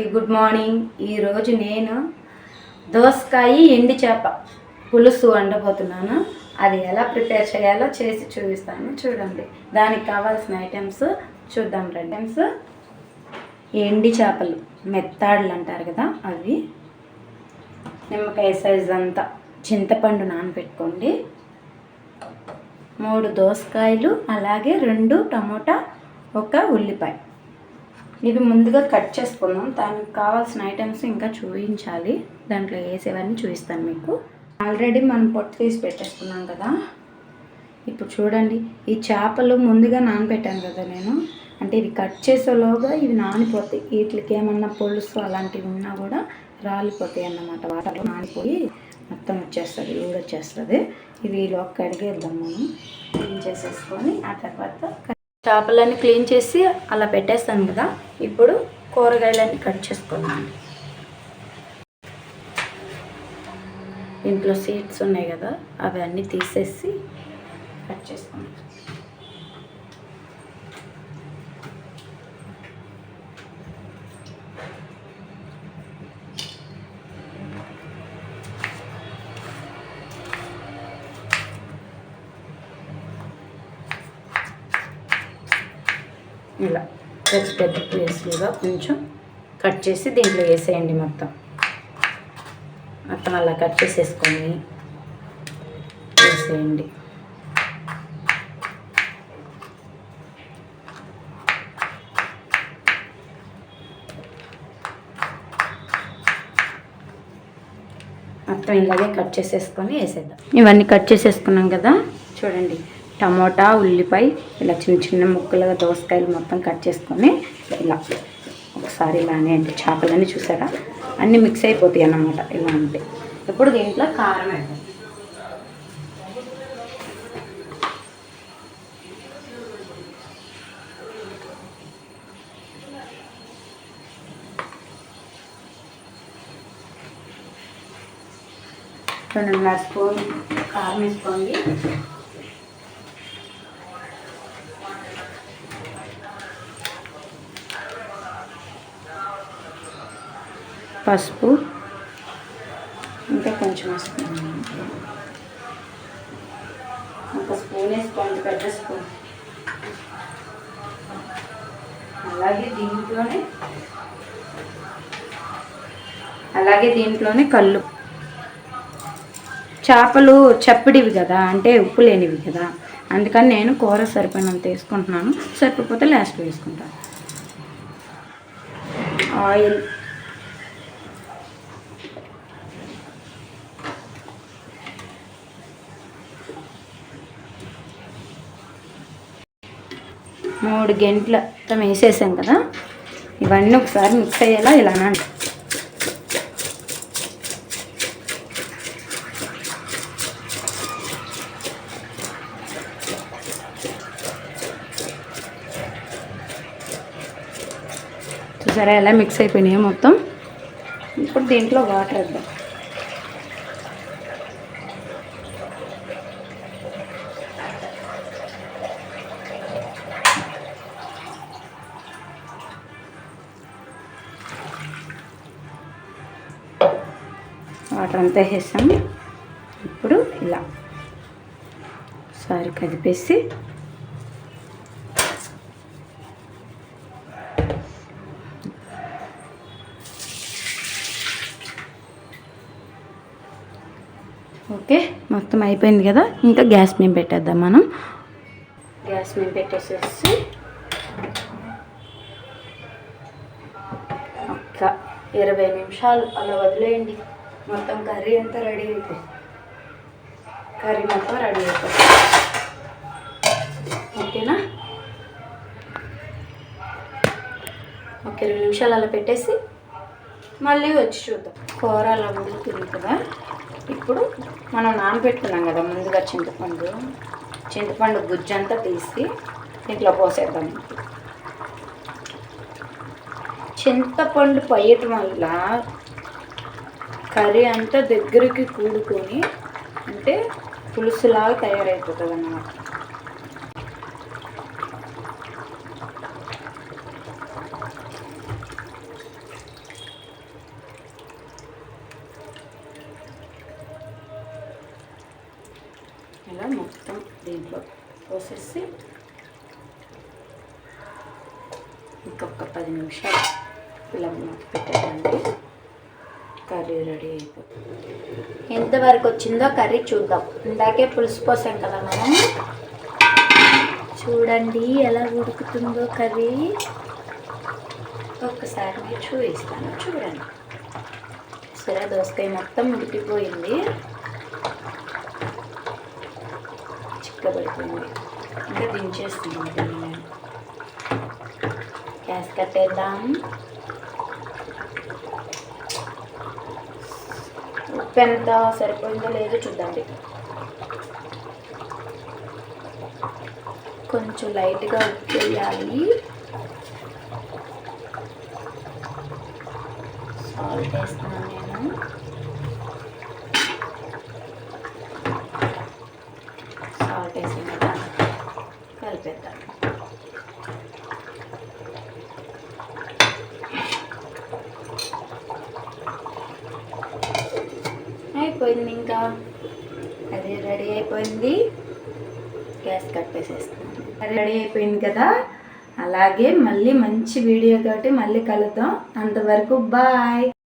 అందరికీ good morning. ఈరోజు నేను దోసకాయ ఎండి చేప పులుసు వండబోతున్నాను. అది ఎలా ప్రిపేర్ చేయాలో చేసి చూపిస్తాను, చూడండి. దానికి కావాల్సిన ఐటమ్స్ చూద్దాం. ఐటమ్స్ ఎండి చేపలు, మెత్తాడులు అంటారు కదా, అవి, నిమ్మకాయ సైజ్ అంతా చింతపండు నానబెట్టుకోండి, 3 దోసకాయలు, అలాగే 2 టమోటా, 1 ఉల్లిపాయ. ఇవి ముందుగా కట్ చేసుకుందాం. దానికి కావాల్సిన ఐటమ్స్ ఇంకా చూపించాలి, దాంట్లో వేసేవన్నీ చూపిస్తాను మీకు. ఆల్రెడీ మనం పొట్టు తీసి పెట్టేసుకున్నాం కదా. ఇప్పుడు చూడండి, ఈ చేపలు ముందుగా నానబెట్టాను కదా నేను, అంటే ఇవి కట్ చేసేలోగా ఇవి నానిపోతాయి. వీటికి ఏమన్నా పులుసు అలాంటివి ఉన్నా కూడా రాలిపోతాయి అన్నమాట. వాటర్లో నానిపోయి మొత్తం వచ్చేస్తుంది, ఊడొచ్చేస్తుంది. ఇవి ఈలోకి కడిగేద్దాం. మనం క్లీన్ చేసేసుకొని ఆ తర్వాత చేపలన్నీ క్లీన్ చేసి అలా పెట్టేస్తాను కదా. ఇప్పుడు కూరగాయలన్నీ కట్ చేసుకున్నాను. ఇంట్లో సీడ్స్ ఉన్నాయి కదా, అవి అన్నీ తీసేసి కట్ చేసుకున్నాను. ఇలా పెద్ద పీసులుగా కొంచెం కట్ చేసి దీంట్లో వేసేయండి. మొత్తం అలా కట్ చేసేసుకొని వేసేయండి. మొత్తం ఇలాగే కట్ చేసేసుకొని వేసేద్దాం. ఇవన్నీ కట్ చేసేసుకున్నాం కదా, చూడండి. టమోటా, ఉల్లిపాయ ఇలా చిన్న చిన్న ముక్కలుగా, దోసకాయలు మొత్తం కట్ చేసుకొని ఇలా ఒకసారి ఇలానే, అంటే చేపలన్నీ చూసారా అన్నీ మిక్స్ అయిపోతాయి అన్నమాట. ఇలా అంటే ఇప్పుడు దీంట్లో కారం వేద్దాం. రెండున్నర స్పూన్ కారం వేసుకోండి. పసుపు ఇంకా కొంచెం వేసుకున్నాను, 1 స్పూన్ వేసుకోండి, పెద్ద స్పూన్. అలాగే దీంట్లోనే కళ్ళు. చేపలు చప్పిడివి కదా, అంటే ఉప్పు లేనివి కదా, అందుకని నేను కూర సరిపోయినంత వేసుకుంటున్నాను. సరిపోతే లాస్ట్ వేసుకుంటాను. ఆయిల్, మూడు గంటల మొత్తం వేసేసాం కదా. ఇవన్నీ ఒకసారి మిక్స్ అయ్యేలా ఇలా అనండి. చూసారా ఎలా మిక్స్ అయిపోయినాయి మొత్తం. ఇప్పుడు దీంట్లో వాటర్ వేద్దాం. వాటర్ అంతా వేసాం. ఇప్పుడు ఇలా ఒకసారి కదిపేసి ఓకే, మొత్తం అయిపోయింది కదా. ఇంకా గ్యాస్ మీద పెట్టేద్దాం. మనం గ్యాస్ మీద పెట్టేసేసి ఒక 20 నిమిషాలు అలా వదిలేయండి. మొత్తం కర్రీ అంతా రెడీ అయిపోయింది. కర్రీ మొత్తం రెడీ అయిపోయింది. ఓకేనా? ఒక 20 నిమిషాలు అలా పెట్టేసి మళ్ళీ వచ్చి చూద్దాం. కూర అలా ఉడుకుతుంది కదా. ఇప్పుడు మనం నానబెట్టుకున్నాం కదా ముందుగా చింతపండు గుజ్జంతా తీసి దీంట్లో పోసేద్దాం. చింతపండు పోయటం వల్ల కర్రీ అంతా దగ్గరికి కూడుకొని, అంటే పులుసులాగా తయారైపోతుంది అన్నమాట. ఇలా మొత్తం దీంట్లో పోసేసి ఇంకొక 10 నిమిషాలు ఇలా పెట్టేదండి. కర్రీ రెడీ అయిపోతుంది. ఎంతవరకు వచ్చిందో కర్రీ చూద్దాం. ఇందాకే పులుసు పోసాం కదా మనం. చూడండి ఎలా ఉడుకుతుందో కర్రీ. ఒక్కసారి మీరు చూపిస్తాను, చూడండి. సరే, దోసకాయ మొత్తం ఉడికిపోయింది, చిక్కబడిపోయింది. ఇంకా దించేస్తున్నాను దీన్ని. నేను గ్యాస్ కట్టేద్దాం. ఉప్పు ఎంత సరిపోయిందో లేదో చూద్దండి. కొంచెం లైట్గా ఉప్పు వేయాలి. సాల్ట్ వేస్తున్నాను నేను. సాల్ట్ వేసిన కదా కలిపేద్దాం. అయిపోయింది, ఇంకా అది రెడీ అయిపోయింది. గ్యాస్ కట్టేసేస్తాను. అది రెడీ అయిపోయింది కదా. అలాగే మళ్ళీ మంచి వీడియో తోటి మళ్ళీ కలుద్దాం. అంతవరకు బాయ్.